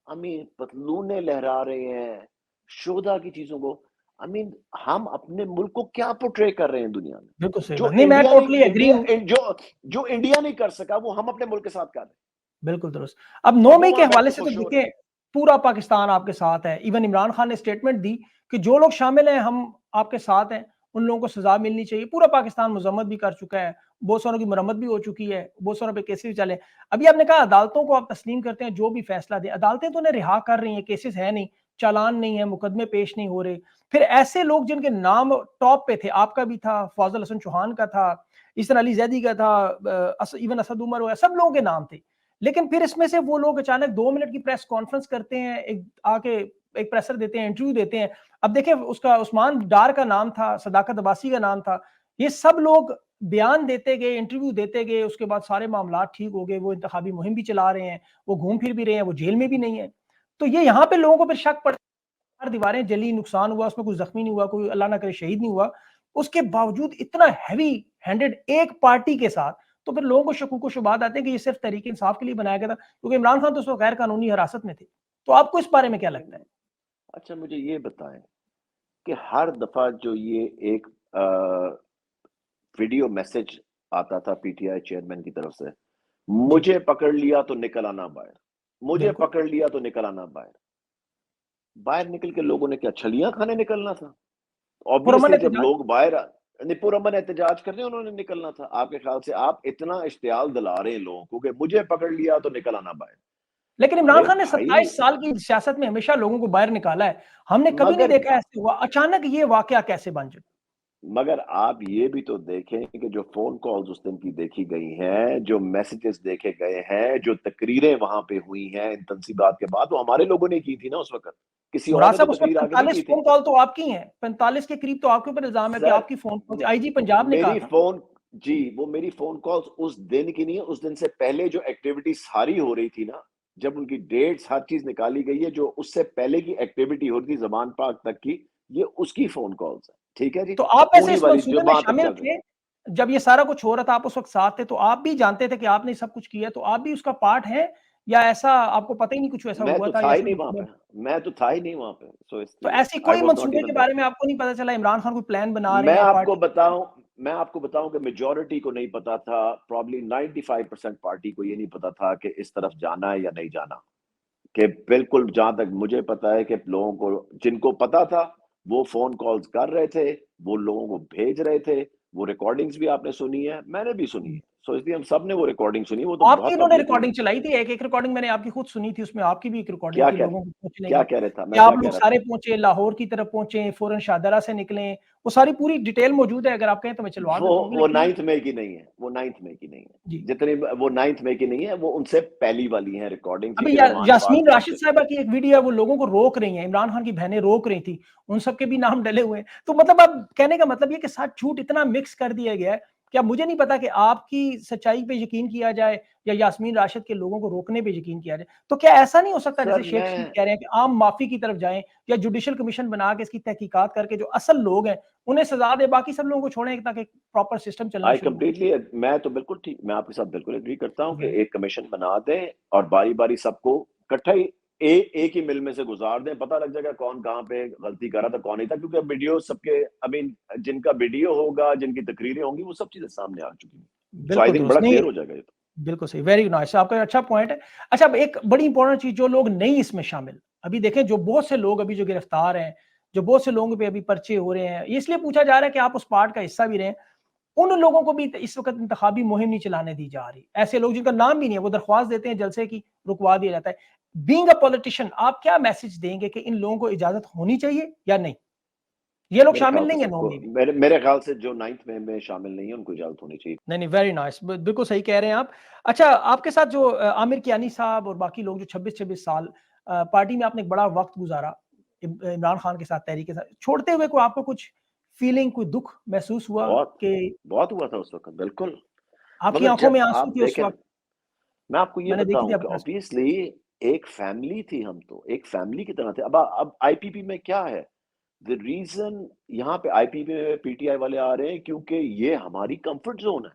आई मीन पतलूने लहरा रहे हैं, शोधा की चीजों को। आई मीन हम अपने मुल्क को क्या पोर्ट्रे कर रहे हैं दुनिया में, बिल्कुल सही जो बात, नहीं मैं इंडिया टोटली नहीं एग्री हूँ। जो इंडिया नहीं कर सका वो हम अपने मुल्क के साथ कर रहे हैं, बिल्कुल दुरुस्त। अब 9 और वो मई के वहां बैठ हवाले के से तो खुश हो रहे देखिए पूरा पाकिस्तान आपके साथ है। इवन इमरान खान ने स्टेटमेंट दी कि जो लोग शामिल हैं हम आपके साथ हैं, उन लोगों को सजा मिलनी चाहिए। पूरा पाकिस्तान मजम्मत भी कर चुका है, बहुत सारों की मरम्मत भी हो चुकी है, बहुत सारों पे केसेस भी चले। अभी आपने कहा अदालतों को आप तस्लीम करते हैं जो भी फैसला दें, अदालतें तो उन्हें रिहा कर रही हैं, केसेस है नहीं, चालान नहीं है, मुकदमे पेश नहीं हो रहे। फिर ऐसे लोग जिनके नाम टॉप पे थे, आपका भी था, फाजल हसन चौहान का था, इसन अली जैदी का था, इवन असद उमर वगैरह सब लोगों के नाम थे। लेकिन फिर इसमें से वो लोग अचानक 2 मिनट की प्रेस कॉन्फ्रेंस करते हैं, एक आके एक प्रेसर देते हैं, इंटरव्यू देते हैं। अब देखिए उसका उस्मान डार का नाम था, सदाकत अब्बासी का नाम था, ये सब लोग बयान देते गए, इंटरव्यू देते गए, उसके बाद सारे मामला ठीक हो गए, वो इंतखाबी मुहिम भी चला रहे हैं, वो घूम फिर भी रहे हैं, वो जेल में भी नहीं है। तो ये यहाँ पे लोगों को फिर शक पड़ता है, चार दीवारें जली, नुकसान हुआ, उसमें कोई जख्मी नहीं हुआ, कोई अल्लाह ना करे शहीद नहीं हुआ, उसके बावजूद इतना हैवी हैंडेड एक पार्टी के साथ। तो फिर लोगों को शकूक व शुबात आते हैं कि ये सिर्फ तहरीक इंसाफ के लिए बनाया गया था, क्योंकि इमरान खान तो उस वक्त गैर कानूनी हिरासत में थे। तो आपको इस बारे में क्या लगता है? हैं। अच्छा मुझे ये बताएं कि हर दफा जो ये एक वीडियो मैसेज आता था पीटीआई चेयरमैन की तरफ से, जी मुझे पकड़ लिया तो निकल आना बाहर, मुझे बिल्कुल। पकड़ लिया तो निकल आना बाहर। बाहर निकल के लोगों ने क्या छलियां खाने निकलना था? पुरअमन ऑब्वियसली जब एहतजाज। लोग बाहर पुरअमन एहतजाज कर रहे हैं उन्होंने निकलना था। आपके ख्याल से आप इतना इश्तियाल दिला रहे हैं लोगों को कि मुझे पकड़ लिया तो निकल आना बाहर। लेकिन इमरान अरे खान ने भाई 27 साल की सियासत में हमेशा लोगों को बाहर निकाला है, हमने कभी नहीं मगर देखा ऐसे हुआ, अचानक ये वाकया कैसे बन जाए? मगर आप ये भी तो देखें कि जो फोन कॉल्स उस दिन की देखी गई हैं, जो मैसेजेस देखे गए हैं, जो तकरीरें वहां पे हुई हैं इन तनसीबात के बाद, वो हमारे लोगों ने की थी ना उस वक्त, किसी और मुराद ने साहब तो उसमें तकरीर आगे नहीं 45 की थी। फोन कॉल तो आपकी हैं, 45 के करीब तो आपके ऊपर इल्जाम है कि सर आपकी फोन कॉल, म- आईजी पंजाब ने कहा मेरी था। फोन जी वो मेरी फोन कॉल्स उस दिन की नहीं है, उस दिन से पहले जो एक्टिविटी सारी हो रही थी ना, जब उनकी डेट्स हर चीज निकाली गई है, जो उससे पहले की एक्टिविटी हो रही थी जबान पाक तक की, ये उसकी फोन कॉल्स है, ठीक है जी, तो आप ऐसे पूरी इस वाली जो मंसूबे में वहां तक शामिल चल रही। थे, जब ये सारा कुछ हो रहा था आप उस वक्त साथ थे, तो आप भी जानते थे कि आपने सब कुछ किया, तो आप भी उसका पार्ट हैं, या ऐसा आपको पता ही नहीं कुछ ऐसा मैं हुआ तो था, था या ही ऐसा नहीं वहां मंसूबा? पे, मैं तो था ही नहीं वहां पे, सो तो इसलिए ऐसी आई कोई वाज नॉट मंसूबे के इवन बारे देयर। में आपको नहीं पता चला इमरान खान कोई प्लान बना रहे मैं हैं आपको पार्टी? बताऊं मैं आपको बताऊं कि मेजॉरिटी को नहीं पता था, प्रॉब्ली 95% पार्टी को ये नहीं पता था कि इस तरफ जाना है या नहीं जाना। कि बिल्कुल जहां तक मुझे पता है कि लोगों को जिनको पता था वो फोन कॉल्स कर रहे थे, वो लोगों को भेज रहे थे, वो रिकॉर्डिंग्स भी आपने सुनी है, मैंने भी सुनी है, सो इसलिए हम सब ने वो रिकॉर्डिंग सुनी, वो तो आपकी बहुत इन्होंने पब्लिकली। रिकॉर्डिंग चलाई थी, एक एक रिकॉर्डिंग मैंने आपकी खुद सुनी थी, उसमें आपकी भी एक रिकॉर्डिंग क्या थी कह लोगों को पहुंचने क्या की, कह रहा था, कि मैं क्या आप कह लोग रहा सारे था? पहुंचे, लाहौर की तरफ पहुंचे, फौरन शाहदरा से निकले, वो सारी पूरी डिटेल मौजूद है, अगर आप कहें तो मैं चलवा वो सकता हूँ, वो लेकिन 9th मई की नहीं है, वो 9th मई की नहीं है, जी। जितनी वो 9th मई की नहीं है, वो उनसे पहली वाली है रिकॉर्डिंग थी अभी कि जमान पाक यास्मीन राशिद पहुंचे। साहिबा की एक वीडियो है, वो लोगों को रोक रही हैं, इमरान खान की बहनें रोक रही थी, उन सबके भी नाम डले हुए हैं। तो मतलब अब कहने का मतलब ये कि साथ झूठ इतना मिक्स कर दिया गया है क्या मुझे नहीं पता कि आपकी सच्चाई पे यकीन किया जाए या यास्मीन राशिद के लोगों को रोकने पे यकीन किया जाए? तो क्या ऐसा नहीं हो सकता सर जैसे शेख मैं रशीद कह रहे हैं कि आम माफी की तरफ जाएं या जुडिशियल कमीशन बना के इसकी तहकीकात करके जो असल लोग हैं उन्हें सजा दे, बाकी सब लोगों को छोड़ें ताकि प्रॉपर सिस्टम चलना आई शुरू हो? कंप्लीटली मैं तो बिल्कुल ठीक, मैं आपके साथ बिल्कुल एग्री करता हूँ कि वेरी एक कमीशन बना दें और बारी बारी सबको इकट्ठा ही एक ही मिल में से गुजार दें, पता लग जाएगा कौन कहाँ पे गलती कर रहा था कौन नहीं था, क्योंकि अब वीडियो सबके, आई मीन जिनका वीडियो होगा, जिनकी तकरीरें होंगी, वो सब चीजें सामने आ चुकी हैं। सो आई बिल्कुल थिंक दुरुस्त बड़ा नहीं, क्लियर हो जाएगा ये तो। बिल्कुल सही, वेरी नाइस, आपका अच्छा पॉइंट है। अच्छा, अब एक बड़ी इंपॉर्टेंट चीज, जो लोग नहीं इसमें शामिल, अभी देखें जो बहुत से लोग अभी जो गिरफ्तार हैं, जो बहुत से लोगों पे अभी पर्चे हो रहे हैं, ये इसलिए पूछा जा रहा है कि आप उस पार्ट का हिस्सा भी रहे, उन लोगों को भी इस वक्त इंतखाबी मुहिम नहीं चलाने दी जा रही। ऐसे लोग जिनका नाम भी नहीं है, वो दरख्वास्त देते हैं, जलसे की रुकवा दिया जाता है। बीइंग अ पॉलिटिशियन, आप क्या मैसेज देंगे कि इन लोगों को इजाजत होनी चाहिए या नहीं? ये लोग मेरे ख्याल शामिल से नहीं है 9 सबको, में भी। मेरे ख्याल से जो 9th में शामिल नहीं है उनको इजाजत होनी चाहिए। नहीं, नहीं, वेरी नाइस, बिल्कुल सही कह रहे हैं आप। अच्छा, आपके साथ जो आमिर कियानी साहब और बाकी लोग जो 26-26 साल पार्टी में आपने एक बड़ा वक्त गुजारा, इमरान खान के साथ, तहरीक के साथ, छोड़ते हुए को आपको कुछ फीलिंग, कोई दुख महसूस हुआ बहुत कि बहुत हुआ था उस वक्त, बिल्कुल। आपकी मगर आंखों में जब आंसू आप थे उस देखें, वक्त? मैं आपको ये मैंने देखी थी बताऊं कि आपकी तस्वीर। ऑब्वियसली एक फैमिली थी, हम तो एक फैमिली की तरह थे। अब आईपीपी में क्या है, द रीजन यहाँ पे आईपीपी में पीटीआई वाले आ रहे हैं क्योंकि ये हमारी कंफर्ट जोन है।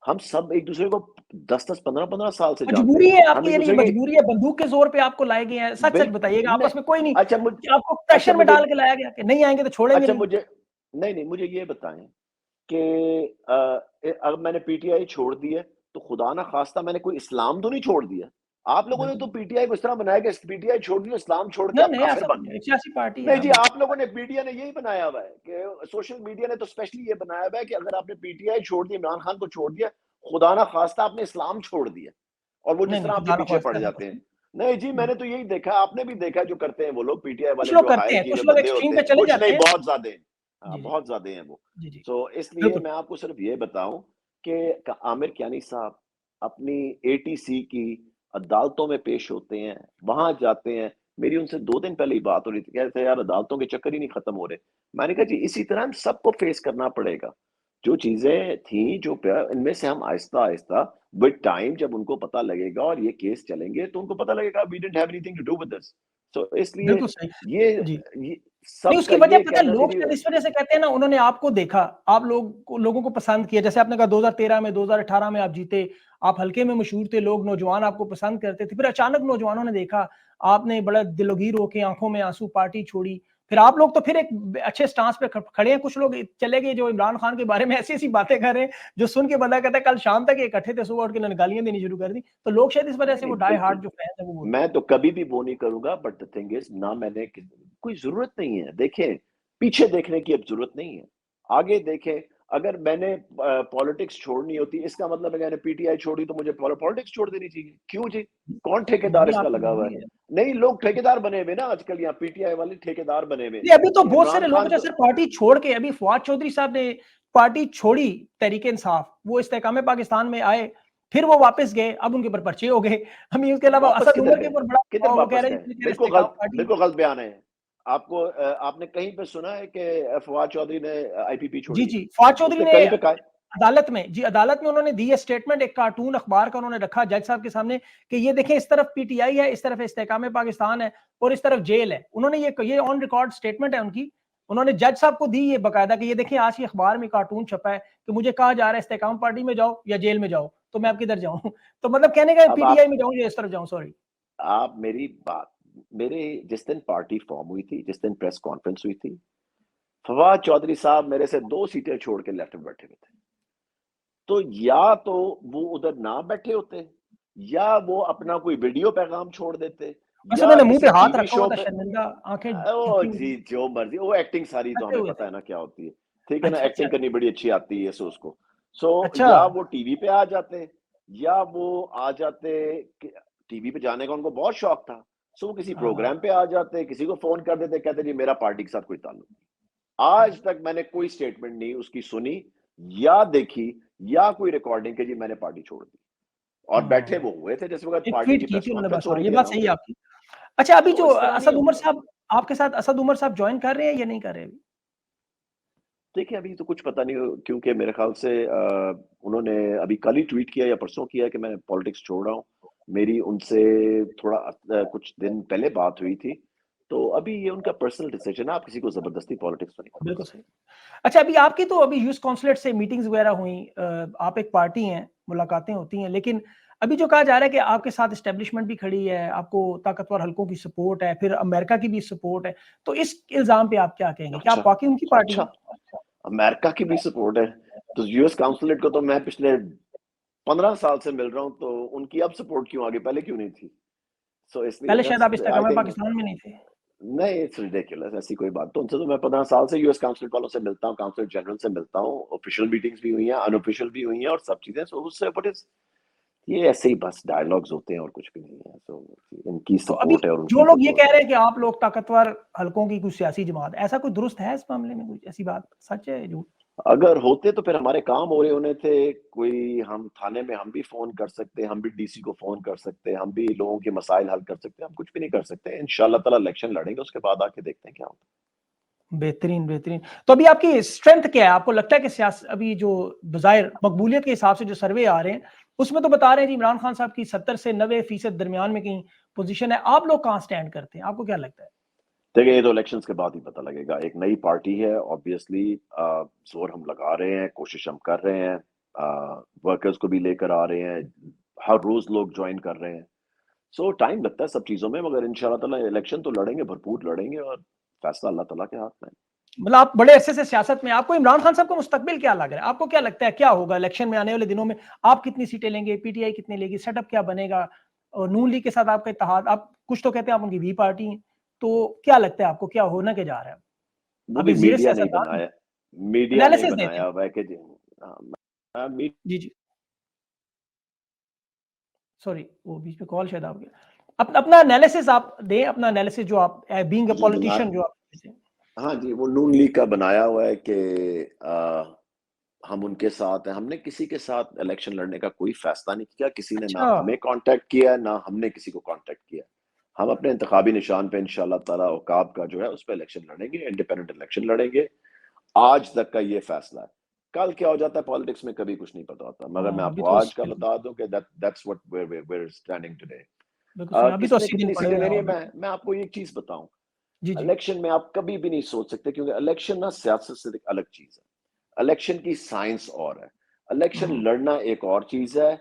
हम सब एक दूसरे को 10-10 15-15 साल से जानते मजबूरी हैं, है हम आपकी, एक यानी दूसरे की मजबूरी है, बंदूक के जोर पे आपको लाए गए हैं? सच सच बताइएगा, नहीं, आपस में कोई नहीं अच्छा मुझ कि आपको अच्छा प्रेशर में मुझे डाल के लाया गया कि नहीं आएंगे तो छोड़ेंगे अच्छा नहीं? मुझे नहीं नहीं मुझे ये बताएं कि अगर मैंने पीटीआई छोड़ दी है तो खुदा ना खास्ता मैंने कोई इस्लाम तो नहीं छोड़ दिया। आप लोगों ने बिल्कुल तो पीटीआई को इस तरह बनाया कि पीटीआई छोड़ दी तो इस्लाम छोड़ के नहीं, आप नहीं, काफिर ऐसा बन गए। नहीं, सियासी पार्टी है नहीं ना, जी, बिल्कुल। आप लोगों ने, मीडिया ने यही बनाया हुआ है कि सोशल मीडिया ने तो स्पेशली ये बनाया हुआ है कि अगर आपने पीटीआई छोड़ दी, इमरान खान को छोड़ दिया, खुदा ना खास्ता आपने इस्लाम छोड़ दिया और वो नहीं, जिस नहीं, तरह आपके खुदा ना पीछे पड़ खास्ता ऐसा जाते कुछ हैं। नहीं। नहीं जी, हम्म। मैंने तो यही देखा, आपने भी देखा जो करते हैं वो लोग, पीटीआई कुछ वाले लोग जो करते हायर हैं, किए हुए कुछ लोग बंदे एक्सट्रीम होते पे हैं, चले कुछ जाते नहीं, हैं। बहुत ज्यादा हैं। हाँ, जी, जी, बहुत ज्यादा हैं वो। जी, जी, सो इसलिए बिल्कुल। मैं आपको सिर्फ ये बताऊं कि आमिर कियानी साहब अपनी एटीसी की अदालतों में पेश होते हैं, वहां जाते हैं। मेरी उनसे 2 दिन पहले ही बात हो रही थी, कह रहे थे यार अदालतों के चक्कर ही नहीं खत्म हो रहे। मैंने कहा जी इसी तरह हम सबको फेस करना पड़ेगा। जो चीजें थी, जो इनमें से हम आहिस्ता आहिस्ता विद टाइम जब उनको पता लगेगा और ये केस चलेंगे तो उनको पता लगेगा we didn't have anything to do with this. So इसलिए बिल्कुल सही। ये जी। ये नहीं, उसकी सबका वजह ये पता है, कहना थी लोग जी। शायद इस वजह से कहते हैं ना, उन्होंने आपको देखा, आप लोगों को पसंद किया, जैसे आपने कहा 2013 में, 2018 में आप जीते, आप हल्के में मशहूर थे, लोग नौजवान आपको पसंद करते थे, फिर अचानक नौजवानों ने देखा आपने बड़ा दिलोगीर होके आंखों में आंसू, पार्टी छोड़ी, फिर आप लोग तो फिर एक अच्छे स्टांस पे खड़े हैं। कुछ लोग चले गए जो इमरान खान के बारे में ऐसी ऐसी बातें कर रहे हैं जो सुन के बंदा कहता है कल शाम तक ये इकट्ठे थे, सुबह उठ के उन्होंने गालियां देनी शुरू कर दी। तो लोग शायद इस वजह नहीं से नहीं, वो डाई हार्ड बिल्कुल, जो फैन है वो बोलते मैं तो कभी भी वो नहीं करूंगा, बट द थिंग इज ना, मैंने कोई जरूरत नहीं है। देखें, पीछे देखने की अब जरूरत नहीं है, आगे देखें। अगर मैंने पॉलिटिक्स छोड़नी होती, इसका मतलब है मैंने पीटीआई छोड़ी तो मुझे पॉलिटिक्स छोड़ देनी चाहिए, क्यों जी? हैं। कौन ठेकेदार नहीं, इसका आपकी लगा हुआ है? मर्जी है। नहीं, लोग ठेकेदार बने हुए ना आजकल, यहाँ पीटीआई वाले ठेकेदार बने हुए नहीं, अभी तो कि बहुत इमरान सारे लोग खान जो को। सर पार्टी छोड़ के, अभी फवाद चौधरी साहब ने पार्टी छोड़ी, तहरीक इंसाफ, वो इस्तेकाम पाकिस्तान में आए, फिर वो वापस गए, अब उनके ऊपर पर्चे हो गए। हम इसके अलावा वापस असद किधर उमर के गए? ऊपर बड़ा किधर वो कह वापस रहे गए? हैं इस्तेकाम पार्टी। बिल्कुल गलत बयान है। आपको आपने कहीं पे सुना है कि फवाद चौधरी ने आईपीपी जी, छोड़ी है? जी, फवाद चौधरी उसने ने कहीं पे कहा? अदालत में, जी, अदालत में उन्होंने दी है स्टेटमेंट, एक कार्टून अखबार का उन्होंने रखा जज साहब के सामने कि ये देखें, इस तरफ पीटीआई है, इस तरफ इस्तेकाम पाकिस्तान है और इस तरफ जेल है। उन्होंने ये ऑन रिकॉर्ड स्टेटमेंट है उनकी, उन्होंने जज साहब को दी ये बकायदा कि ये देखिए आज की अखबार में कार्टून छपा है कि मुझे कहा जा रहा है इस्तेकाम पार्टी में जाओ या जेल में जाओ, तो मैं अब किधर जाऊं? तो मतलब कहने का अब पीटीआई में जाऊं या इस तरफ जाऊं, सॉरी। आप मेरी बात, मेरे जिस दिन पार्टी फॉर्म हुई थी, जिस दिन प्रेस कॉन्फ्रेंस हुई थी, फवाद चौधरी साहब मेरे से 2 सीटें छोड़ के लेफ्ट में बैठे हुए थे। तो या तो वो उधर ना बैठे होते, या वो अपना कोई वीडियो पैगाम छोड़ देते, बस या उन्होंने मुंह पे किसी हाथ टीवी रखा हुआ शो था, पे। शर्मिंदा, आंखें ओ झुकी हुई, जी, जो मर्जी, वो एक्टिंग सारी तो हंसे हमें हुए पता थे। है ना क्या होती है। ठीक है ना, अच्छा, अच्छा, एक्टिंग करनी बड़ी अच्छी आती है सो उसको। सो अच्छा। या वो टीवी पे आ जाते, या वो आ जाते, टीवी पे जाने का उनको बहुत शौक था। सो वो किसी हाँ, प्रोग्राम पे आ जाते, किसी को फोन कर देते, कहते जी मेरा पार्टी के साथ कोई ताल्लुक नहीं। आज तक मैंने कोई स्टेटमेंट नहीं उसकी सुनी या देखी, या कोई रिकॉर्डिंग के जी मैंने पार्टी छोड़ दी। और बैठे हाँ। वो हुए थे जिस वक्त एक पार्टी ट्वीट की की प्रेस थी उन्होंने कॉन्फ्रेंस बस, हो हाँ, रही ये थी बात सही अनाउंस। है आपकी। अच्छा, अभी तो जो इस तरह नहीं असद उमर होता। साहब आपके साथ, असद उमर साहब जॉइन कर रहे हैं या नहीं कर रहे अभी? देखिए अभी तो कुछ पता नहीं क्योंकि मेरे ख्याल से उन्होंने अभी कल ही ट्वीट किया या परसों किया कि मैं पॉलिटिक्स छोड़ रहा हूँ। मेरी उनसे थोड़ा कुछ दिन पहले बात हुई थी। तो अभी ये उनका पर्सनल डिसीजन है, आप किसी को ज़बरदस्ती पॉलिटिक्स में नहीं करवा बिल्कुल सकते। सही। अच्छा, अभी आपकी तो अभी यूथ काउंसिलेट से मीटिंग्स वगैरह हुई, आप एक पार्टी हैं, मुलाकातें होती हैं, लेकिन अभी जो कहा जा रहा है कि आपके साथ एस्टेब्लिशमेंट भी खड़ी है, आपको ताकतवर हल्कों की सपोर्ट है, फिर अमेरिका की भी सपोर्ट है, तो इस इल्ज़ाम पे आप क्या कहेंगे? क्या अच्छा, आप वाक़ई उनकी पार्टी अच्छा, हैं? अमेरिका की भी सपोर्ट है। तो यूएस काउंसलेट को तो मैं पिछले 15 साल से मिल रहा हूँ, तो उनकी अब सपोर्ट क्यों आ गई, पहले क्यों नहीं थी? सो इसलिए पहले शायद दैट्स आप आई इस्तेकाम थिंक पाकिस्तान में नहीं थे। नहीं, इट्स रिडिकुलस, ऐसी कोई बात तो उनसे तो मैं 15 साल से यूएस काउंसलेट वालों से मिलता हूँ, काउंसलेट जनरल से मिलता हूँ, ऑफिशियल मीटिंग्स भी हुई हैं, अनऑफिशियल भी हुई हैं और सब चीज़ें। सो उससे व्हाट इज़ ये ऐसे ही बस डायलॉग्स होते हैं और कुछ भी नहीं है। सो इनकी तो अभी सपोर्ट है और जो उनकी लोग ये कह सपोर्ट है। रहे हैं कि आप लोग ताकतवर हल्कों की कुछ सियासी जमात, ऐसा कोई दुरुस्त है इस मामले में? कुछ ऐसी बात सच है, झूठ? अगर होते तो फिर हमारे काम हो रहे होने थे, कोई हम थाने में हम भी फ़ोन कर सकते, हम भी डीसी को फ़ोन कर सकते, हम भी लोगों के मसाइल हल कर सकते, हम कुछ भी नहीं कर सकते। इंशाअल्लाह ताला इलेक्शन लड़ेंगे, उसके बाद आके देखते हैं क्या होता है। बेहतरीन, बेहतरीन। तो अभी आपकी स्ट्रेंथ क्या है? आपको लगता है कि अभी जो बज़ाहिर मकबूलियत के हिसाब से जो सर्वे आ रहे हैं, उसमें तो बता रहे हैं जी इमरान खान साहब की 70 से 90% दरमियान में कहीं पोज़ीशन है। आप लोग कहाँ स्टैंड करते हैं? आपको क्या लगता है? देखिए, ये तो इलेक्शंस के बाद ही पता लगेगा। एक नई पार्टी है, ऑब्वियसली ज़ोर हम लगा रहे हैं, कोशिश हम कर रहे हैं, वर्कर्स को भी लेकर आ रहे हैं, हर रोज़ लोग जॉइन कर रहे हैं। सो टाइम लगता है सब चीज़ों में, मगर इंशाअल्लाह ताला इलेक्शन तो लड़ेंगे, भरपूर लड़ेंगे और फैसला अल्लाह ताला के हाथ में है। मतलब आप बड़े अरसे से सियासत में, आपको इमरान खान साहब का मुस्तकबिल क्या लग रहा है? आपको क्या लगता है क्या होगा इलेक्शन में आने वाले दिनों में? आप कितनी सीटें लेंगे? पीटीआई कितनी लेगी? सेटअप क्या बनेगा? और नून लीग के साथ आपका इत्तेहाद, आप कुछ तो कहते हैं आप उनकी बी पार्टी हैं, तो क्या लगता है आपको क्या होने के जा रहा है? वो आप भी एक ज़ीरे मीडिया नहीं सियासतदान हैं, बनाया, मीडिया नहीं एनालिसिस देते बनाया हैं। हुआ है कि जी हाँ, मी जी, जी। सॉरी, वो बीच में कॉल शायद आ गया। अपना एनालिसिस आप दें, अपना एनालिसिस जो आप बीइंग अ जी बना पॉलिटिशियन जो आप देते हैं। हाँ जी, वो नून लीग का बनाया हुआ है कि हम उनके साथ हैं। हमने किसी के साथ इलेक्शन लड़ने का कोई फैसला नहीं किया, किसी ने ना अच्छा, हमें कॉन्टैक्ट किया है, ना हमने किसी को कॉन्टैक्ट किया। हम अपने इंतखाबी निशान पे इंशाअल्लाह ताला औकाब का जो है उस पे इलेक्शन लड़ेंगे, इंडिपेंडेंट इलेक्शन लड़ेंगे। आज तक का ये फैसला है। कल क्या हो जाता है पॉलिटिक्स में कभी कुछ नहीं पता होता। मगर मैं अभी आपको तो आज का बिल्कुल, बता दूँ कि that's what we're standing today. बिल्कुल सही। अभी तो किसने 80 दिन कितनी पड़े सीटें हुए हैं। लेनी है, हाँ, मैं आपको एक चीज़ बताऊँ, जी, जी। इलेक्शन में आप कभी भी नहीं सोच सकते क्योंकि इलेक्शन ना सियासत से एक अलग चीज़ है। इलेक्शन की साइंस और है। इलेक्शन हुँ, लड़ना एक और चीज़ है।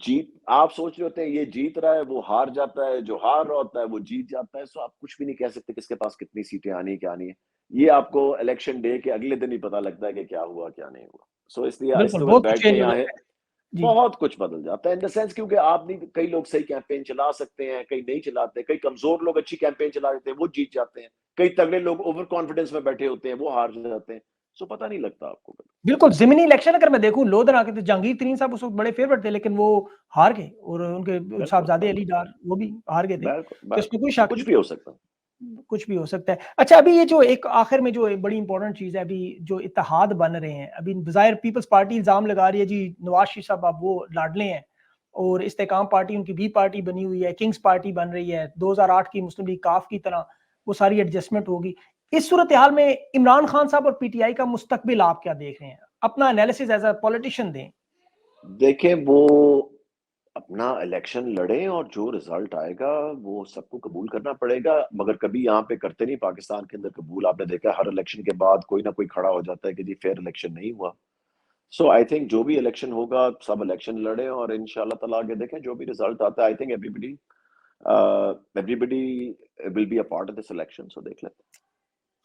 जीत आप सोच रहे होते हैं ये जीत रहा है, वो हार जाता है, जो हार रहा होता है वो जीत जाता है। सो आप कुछ भी नहीं कह सकते किसके पास कितनी सीटें आनी है, क्या आनी है। ये आपको इलेक्शन डे के अगले दिन ही पता लगता है कि क्या हुआ, क्या नहीं हुआ। सो इसलिए बिल्कुल, आहिस्ते वक़्त बहुत कुछ बैठ के चेंज हो यहाँ है, जाता है। जी, बहुत कुछ बदल जाता है इन द सेंस क्योंकि आप नहीं कई लोग सही कैंपेन चला सकते हैं, कई नहीं चलाते, कई कमज़ोर लोग अच्छी कैंपेन चला देते हैं, वो जीत जाते हैं। कई तगड़े लोग ओवर कॉन्फिडेंस में बैठे होते हैं, वो हार जाते हैं। सो पता नहीं लगता आपको कभी। बिल्कुल ज़िमनी इलेक्शन अगर मैं देखूँ, लोधरा के तो जहांगीर तरीन साहब उस वक़्त बड़े फेवरेट थे, लेकिन वो हार गए और उनके बिल्कुल, साहबजादे अली बिल्कुल, डार वो भी हार गए थे। बिल्कुल, तो इसमें कोई बिल्कुल। शक कुछ नहीं। भी हो सकता है। कुछ भी हो सकता है। अच्छा, अभी ये जो एक आखिर में जो एक बड़ी इंपॉर्टेंट चीज़ है, अभी जो इत्तेहाद बन रहे हैं, अभी बज़ाहिर पीपल्स पार्टी इल्ज़ाम लगा रही है जी नवाज़ शरीफ साहब अब वो लाडले हैं और इस्तेकाम पार्टी उनकी बी पार्टी बनी हुई है, किंग्स पार्टी बन रही है, 2008 की मुस्लिम लीग काफ की तरह वो सारी एडजस्टमेंट होगी। इस सूरत-ए-हाल में इमरान खान साहब और पीटीआई का मुस्तकबिल आप क्या देख रहे हैं? अपना एनालिसिस एज़ अ पॉलिटिशियन दें। देखें वो अपना इलेक्शन लड़ें और जो रिजल्ट आएगा वो सबको कबूल करना पड़ेगा मगर कभी यहाँ पे करते नहीं पाकिस्तान के अंदर कबूल आपने देखा हर इलेक्शन के बाद कोई ना कोई खड़ा हो जाता है कि जी फेयर इलेक्शन नहीं हुआ सो आई थिंक जो भी इलेक्शन होगा सब इलेक्शन लड़े और इंशाल्लाह ताला आगे देखें जो भी रिजल्ट आता है I think everybody will be a part of this election so देख लेते हैं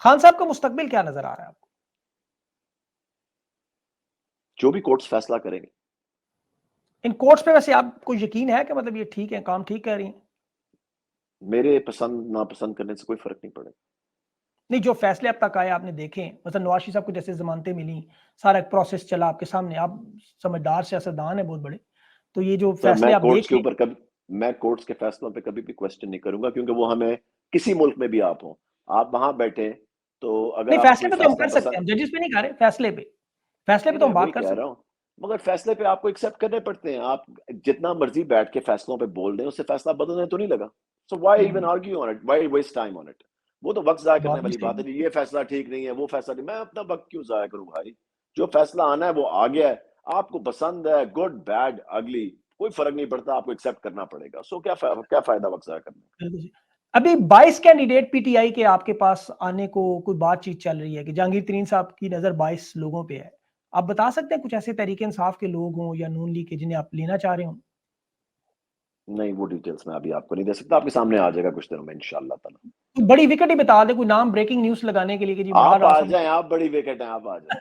खान साहब का मुस्तकबिल क्या नज़र आ रहा है आपको? जो भी कोर्ट्स फैसला करेंगे इन कोर्ट्स पे वैसे आपको यकीन है कि मतलब ये ठीक है, काम ठीक कर रही हैं? मेरे पसंद नापसंद करने से कोई फर्क नहीं पड़ेगा नहीं, जो फैसले अब तक आए आपने देखे, मतलब नवाज शरीफ साहब को जैसे ज़मानतें मिली, सारा एक प्रोसेस चला आपके सामने, आप समझदार सियासतदान हैं बहुत बड़े, तो ये जो सर फैसले आप देख मैं कोर्ट्स के फैसलों पे कभी भी क्वेश्चन नहीं करूंगा क्योंकि वो हमें किसी मुल्क में भी आप हो आप वहां बैठे तो अगर नहीं, आपको फैसले कोई पे तो हम फैसला कर सकते हैं, पसंद हम जजेस पे नहीं कर रहे, फैसले पे नहीं तो मैं हम वही बात कर कह सकते रहा हूँ मगर फैसले पे आपको एक्सेप्ट करने पड़ते हैं आप जितना मर्जी बैठ के फैसलों पे बोल दें उससे फैसला बदलने तो नहीं लगा सो व्हाई हैं। Even argue on it why waste time on it वो तो वक्त जाया करने बात भी वाली सही बात है। है, ये फैसला ठीक नहीं है, वो फैसला नहीं, मैं अपना वक्त क्यों जाया करूं भाई? जो फैसला आना है वो आ गया है, आपको पसंद है, गुड बैड अगली, कोई फर्क नहीं पड़ता, आपको एक्सेप्ट करना पड़ेगा। सो क्या फायदा वक्त जाया करने का? बिल्कुल सही। अभी 22 कैंडिडेट पीटीआई के आपके पास आने को कोई बातचीत चल रही है कि जहांगीर तरीन साहब की नज़र 22 लोगों पे है। आप बता सकते हैं कुछ ऐसे तहरीक इंसाफ के लोग हों या नून लीग के जिन्हें आप लेना चाह रहे हों? नहीं, वो डिटेल्स मैं अभी आपको नहीं दे सकता, आपके सामने आ जाएगा कुछ दिनों में इंशाल्लाह ताला। कोई बड़ी विकेट ही बता दें, कोई नाम ब्रेकिंग न्यूज़ लगाने के लिए कि जी आप महाराज आ साहब जाएं, आप बड़ी विकेट हैं, आप आ जाएं।